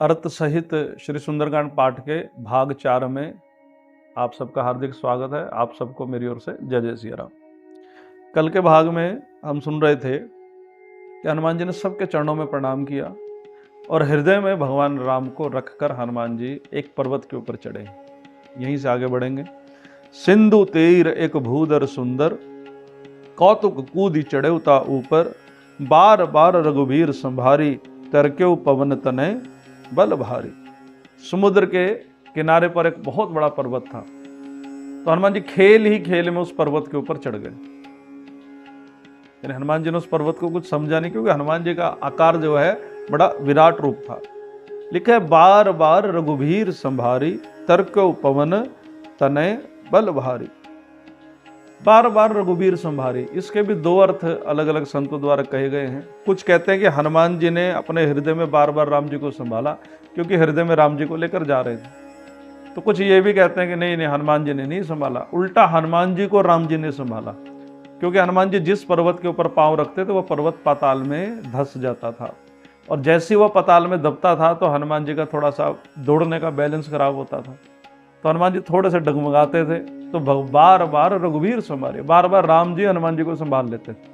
अर्थ सहित श्री सुंदरकांड पाठ के भाग 4 में आप सबका हार्दिक स्वागत है। आप सबको मेरी ओर से जय जय सिया राम। कल के भाग में हम सुन रहे थे कि हनुमान जी ने सबके चरणों में प्रणाम किया और हृदय में भगवान राम को रखकर हनुमान जी एक पर्वत के ऊपर चढ़े। यहीं से आगे बढ़ेंगे। सिंधु तीर एक भूधर सुंदर, कौतुक कूदी चढ़े उता ऊपर, बार बार रघुवीर संभारी, तरक्यो पवन तनय बल भारी। समुद्र के किनारे पर एक बहुत बड़ा पर्वत था, तो हनुमान जी खेल ही खेल में उस पर्वत के ऊपर चढ़ गए। यानी हनुमान जी ने उस पर्वत को कुछ समझा नहीं, क्योंकि हनुमान जी का आकार जो है बड़ा विराट रूप था। लिखा है बार बार रघुवीर संभारी, तरक्यो पवन तनय बल भारी। बार बार रघुवीर संभारी, इसके भी दो अर्थ अलग अलग संतों द्वारा कहे गए हैं। कुछ कहते हैं कि हनुमान जी ने अपने हृदय में बार बार राम जी को संभाला, क्योंकि हृदय में राम जी को लेकर जा रहे थे। तो कुछ ये भी कहते हैं कि नहीं हनुमान जी ने नहीं संभाला, उल्टा हनुमान जी को राम जी ने संभाला, क्योंकि हनुमान जी जिस पर्वत के ऊपर पांव रखते थे वह पर्वत पाताल में धंस जाता था, और जैसे ही वह पाताल में दबता था तो हनुमान जी का थोड़ा सा दौड़ने का बैलेंस खराब होता था, तो हनुमान जी थोड़े से डगमगाते थे। तो बार बार रघुवीर संभाले, बार बार राम जी हनुमान जी को संभाल लेते थे।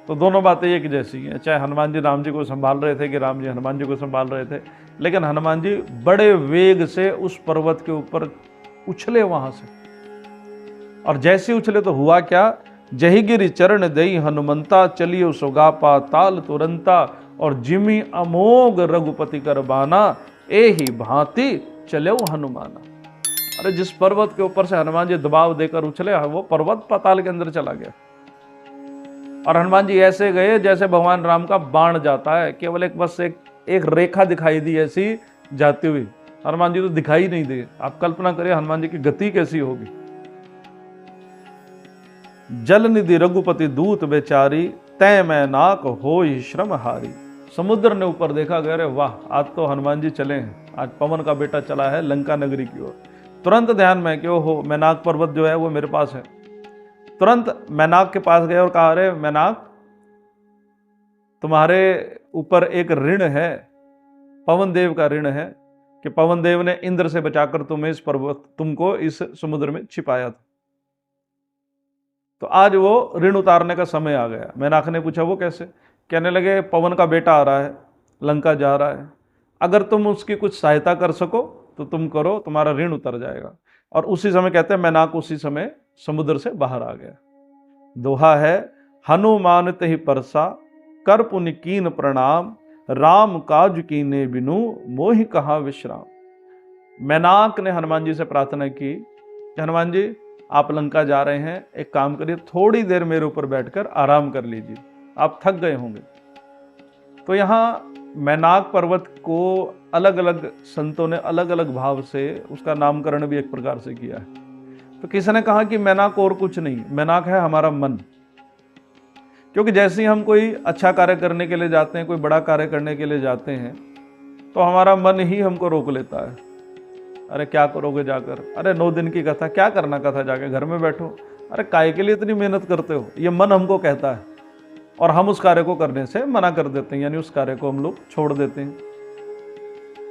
तो दोनों बातें एक जैसी हैं, चाहे हनुमान जी राम जी को संभाल रहे थे कि राम जी हनुमान जी को संभाल रहे थे, लेकिन हनुमान जी बड़े वेग से उस पर्वत के ऊपर उछले वहां से। और जैसे उछले तो हुआ क्या, जही गिरि चरण दई हनुमंता, चलियो सुगापा ताल तुरंता, और जिमी अमोघ रघुपति कर बाना, एही भांति चलो हनुमाना। अरे जिस पर्वत के ऊपर से हनुमान जी दबाव देकर उछले, वो पर्वत पाताल के अंदर चला गया। और हनुमान जी ऐसे गए जैसे भगवान राम का बाण जाता है, केवल एक रेखा दिखाई दी ऐसी जाती हुई। हनुमान जी तो दिखाई नहीं दे। आप कल्पना करिए हनुमान जी की गति कैसी होगी। जल निधि रघुपति दूत बेचारी, तय मैं नाक होई श्रम हारी। समुद्र ने ऊपर देखा, गए अरे वाह, आज तो हनुमान जी चले हैं, आज पवन का बेटा चला है लंका नगरी की ओर। तुरंत ध्यान में कि ओहो, मैनाक पर्वत जो है वो मेरे पास है। तुरंत मैनाक के पास गए और कहा, अरे मैनाक, तुम्हारे ऊपर एक ऋण है, पवन देव का ऋण है, कि पवन देव ने इंद्र से बचाकर तुमको इस समुद्र में छिपाया था। तो आज वो ऋण उतारने का समय आ गया। मैनाक ने पूछा वो कैसे? कहने लगे पवन का बेटा आ रहा है, लंका जा रहा है, अगर तुम उसकी कुछ सहायता कर सको तो तुम करो, तुम्हारा ऋण उतर जाएगा। और उसी समय कहते हैं मैनाक उसी समय समुद्र से बाहर आ गया। दोहा है, हनुमान तहि परसा, कर पुनि कीन प्रणाम, राम काज कीने बिनु, मोहि कहा विश्राम। मैनाक ने हनुमान जी से प्रार्थना की, हनुमान जी आप लंका जा रहे हैं, एक काम करिए, थोड़ी देर मेरे ऊपर बैठकर आराम कर लीजिए, आप थक गए होंगे। तो यहाँ मैनाक पर्वत को अलग अलग संतों ने अलग अलग भाव से उसका नामकरण भी एक प्रकार से किया है। तो किसी ने कहा कि मैनाक और कुछ नहीं, मैनाक है हमारा मन। क्योंकि जैसे ही हम कोई अच्छा कार्य करने के लिए जाते हैं, कोई बड़ा कार्य करने के लिए जाते हैं, तो हमारा मन ही हमको रोक लेता है। अरे क्या करोगे जाकर? अरे 9 दिन की कथा, क्या करना कथा जाके, घर में बैठो। अरे काहे के लिए इतनी मेहनत करते हो? ये मन हमको कहता है, और हम उस कार्य को करने से मना कर देते हैं, यानी उस कार्य को हम लोग छोड़ देते हैं।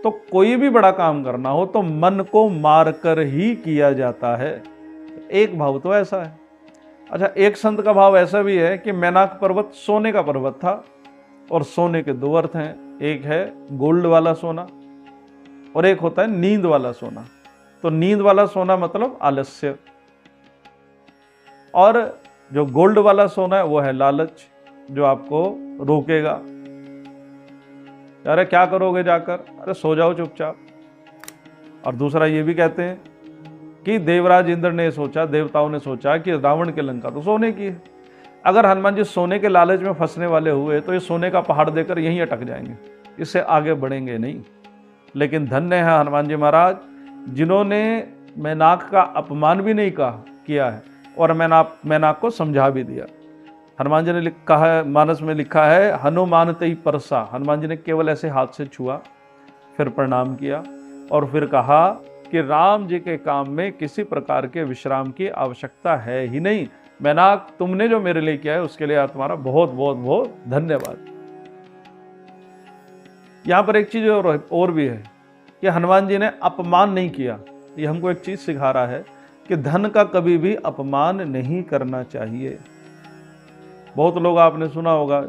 तो कोई भी बड़ा काम करना हो तो मन को मारकर ही किया जाता है। एक भाव तो ऐसा है। अच्छा, एक संत का भाव ऐसा भी है कि मैनाक पर्वत सोने का पर्वत था, और सोने के दो अर्थ हैं, एक है गोल्ड वाला सोना और एक होता है नींद वाला सोना। तो नींद वाला सोना मतलब आलस्य, और जो गोल्ड वाला सोना है वो है लालच, जो आपको रोकेगा। अरे क्या करोगे जाकर? अरे सो जाओ चुपचाप। और दूसरा ये भी कहते हैं कि देवराज इंद्र ने सोचा, देवताओं ने सोचा कि रावण की लंका तो सोने की है, अगर हनुमान जी सोने के लालच में फंसने वाले हुए तो ये सोने का पहाड़ देकर यहीं अटक जाएंगे, इससे आगे बढ़ेंगे नहीं। लेकिन धन्य है हनुमान जी महाराज, जिन्होंने मैनाक का अपमान भी नहीं किया है, और मैनाक को समझा भी दिया। हनुमान जी ने लिखा है, मानस में लिखा है, हनुमान तई परसा। हनुमान जी ने केवल ऐसे हाथ से छुआ, फिर प्रणाम किया, और फिर कहा कि राम जी के काम में किसी प्रकार के विश्राम की आवश्यकता है ही नहीं। मैनाक, तुमने जो मेरे लिए किया है उसके लिए तुम्हारा बहुत बहुत बहुत धन्यवाद। यहाँ पर एक चीज़ और भी है कि हनुमान जी ने अपमान नहीं किया। ये हमको एक चीज़ सिखा रहा है कि धन का कभी भी अपमान नहीं करना चाहिए। बहुत लोग आपने सुना होगा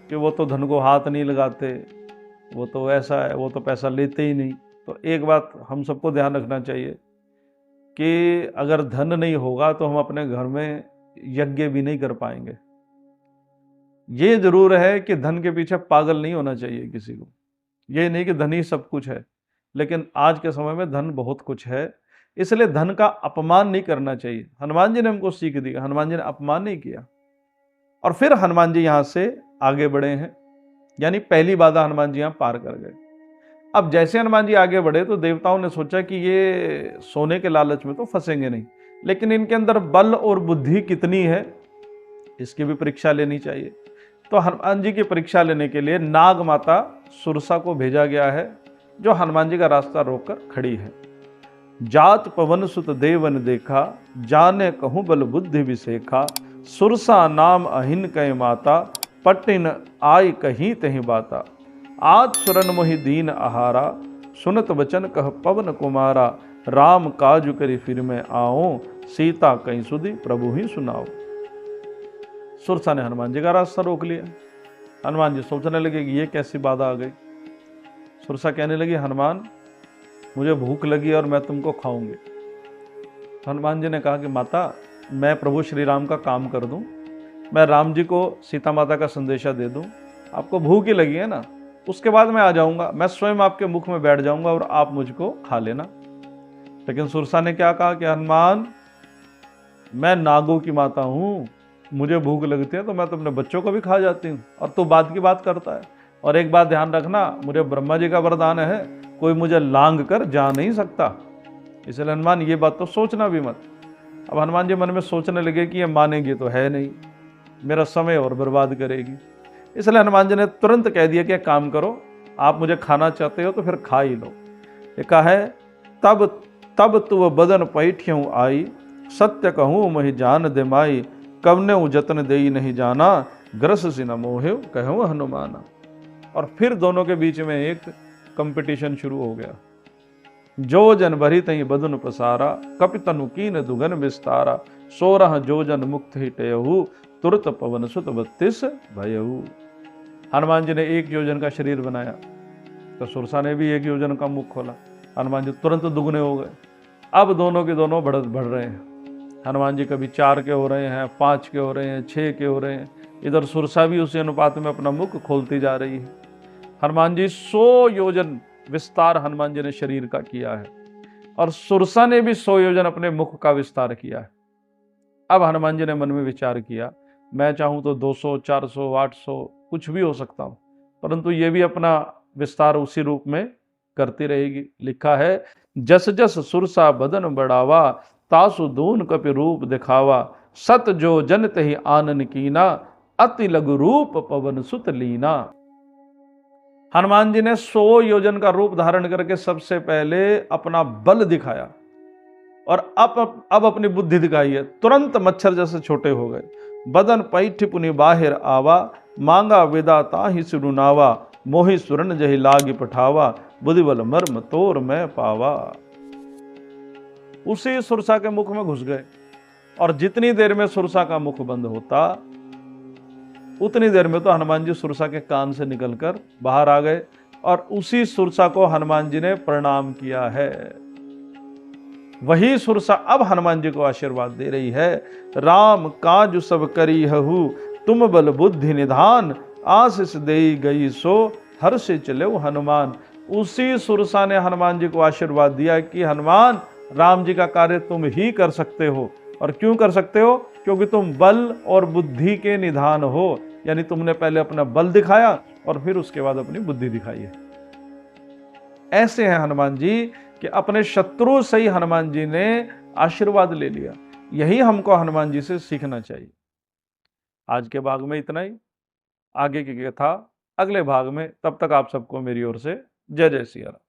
कि वो तो धन को हाथ नहीं लगाते, वो तो ऐसा है, वो तो पैसा लेते ही नहीं। तो एक बात हम सबको ध्यान रखना चाहिए कि अगर धन नहीं होगा तो हम अपने घर में यज्ञ भी नहीं कर पाएंगे। ये जरूर है कि धन के पीछे पागल नहीं होना चाहिए किसी को। ये नहीं कि धन ही सब कुछ है, लेकिन आज के समय में धन बहुत कुछ है, इसलिए धन का अपमान नहीं करना चाहिए। हनुमान जी ने हमको सीख दी, हनुमान जी ने अपमान नहीं किया। और फिर हनुमान जी यहाँ से आगे बढ़े हैं, यानी पहली बाधा हनुमान जी यहाँ पार कर गए। अब जैसे हनुमान जी आगे बढ़े तो देवताओं ने सोचा कि ये सोने के लालच में तो फंसेंगे नहीं, लेकिन इनके अंदर बल और बुद्धि कितनी है इसकी भी परीक्षा लेनी चाहिए। तो हनुमान जी की परीक्षा लेने के लिए नाग माता सुरसा को भेजा गया है, जो हनुमान जी का रास्ता रोककर खड़ी है। जात पवन सुत देवन देखा, जाने कहूँ बल बुद्धि विसेखा, सुरसा नाम अहिन कह माता, पट्टिन आय कहीं तही बाता। आज सुरन मोहि दीन आहारा, सुनत वचन कह पवन कुमारा, राम काजु करी फिर मैं आओ, सीता कहीं सुधी प्रभु ही सुनाओ। सुरसा ने हनुमान जी का रास्ता रोक लिया। हनुमान जी सोचने लगे कि ये कैसी बाधा आ गई। सुरसा कहने लगी, हनुमान मुझे भूख लगी और मैं तुमको खाऊंगी। हनुमान जी ने कहा कि माता मैं प्रभु श्री राम का काम कर दूं, मैं राम जी को सीता माता का संदेशा दे दूं, आपको भूख ही लगी है ना, उसके बाद मैं आ जाऊंगा, मैं स्वयं आपके मुख में बैठ जाऊंगा और आप मुझको खा लेना। लेकिन सुरसा ने क्या कहा कि हनुमान मैं नागों की माता हूं, मुझे भूख लगती है तो मैं तो अपने बच्चों को भी खा जाती हूँ और तू बात की बात करता है। और एक बात ध्यान रखना, मुझे ब्रह्मा जी का वरदान है, कोई मुझे लांग कर जा नहीं सकता, इसलिए हनुमान ये बात तो सोचना भी मत। अब हनुमान जी मन में सोचने लगे कि ये मानेगी तो है नहीं, मेरा समय और बर्बाद करेगी। इसलिए हनुमान जी ने तुरंत कह दिया कि काम करो, आप मुझे खाना चाहते हो तो फिर खा ही लो। ये कहा है, तब तब तु बदन पैठ्यऊ आई, सत्य कहूँ मही जान दे माई, कवने जतन दे नहीं जाना, ग्रस सिन मोहे कहूँ हनुमाना। और फिर दोनों के बीच में एक कंपटीशन शुरू हो गया। जो जन भरी तई बदन पसारा, कपितनु कीन दुगन विस्तारा, 16 जो जन मुक्त ही टेहु, तुरत पवन सुत 32 भयहु। हनुमान जी ने 1 योजन का शरीर बनाया तो सुरसा ने भी 1 योजन का मुख खोला। हनुमान जी तुरंत दुगने हो गए। अब दोनों के दोनों बढ़ रहे हैं। हनुमान जी कभी 4 के हो रहे हैं, 5 के हो रहे हैं, 6 के हो रहे हैं। इधर सुरसा भी उसी अनुपात में अपना मुख खोलती जा रही है। हनुमान जी 100 योजन विस्तार हनुमान जी ने शरीर का किया है और सुरसा ने भी 100 योजन अपने मुख का विस्तार किया है। अब हनुमान जी ने मन में विचार किया, मैं चाहूं तो 200, 400, 800 कुछ भी हो सकता हूं, परंतु ये भी अपना विस्तार उसी रूप में करती रहेगी। लिखा है, जस जस सुरसा बदन बढ़ावा, तासु दून कपि रूप दिखावा, सत जो जन तहि आनन कीना, अति लघु रूप पवन सुत लीना। हनुमान जी ने 100 योजन का रूप धारण करके सबसे पहले अपना बल दिखाया और अब अपनी बुद्धि दिखाई है। तुरंत मच्छर जैसे छोटे हो गए। बदन पैठ पुनि बाहिर आवा, मांगा विदा ताहि सुरुनावा, मोहि सुरन जहि लागी पठावा, बुद्धिबल मर्म तोर मैं पावा। उसी सुरसा के मुख में घुस गए और जितनी देर में सुरसा का मुख बंद होता उतनी देर में तो हनुमान जी सुरसा के कान से निकलकर बाहर आ गए और उसी सुरसा को हनुमान जी ने प्रणाम किया है। वही सुरसा अब हनुमान जी को आशीर्वाद दे रही है, राम काज सब करी हहु, तुम बल बुद्धि निधान, आशीष देई गई सो हर्ष चले हनुमान। उसी सुरसा ने हनुमान जी को आशीर्वाद दिया कि हनुमान राम जी का कार्य तुम ही कर सकते हो। और क्यों कर सकते हो? क्योंकि तुम बल और बुद्धि के निधान हो, यानी तुमने पहले अपना बल दिखाया और फिर उसके बाद अपनी बुद्धि दिखाई है। ऐसे हैं हनुमान जी कि अपने शत्रु से ही हनुमान जी ने आशीर्वाद ले लिया। यही हमको हनुमान जी से सीखना चाहिए। आज के भाग में इतना ही, आगे की कथा अगले भाग में। तब तक आप सबको मेरी ओर से जय जय सिया राम।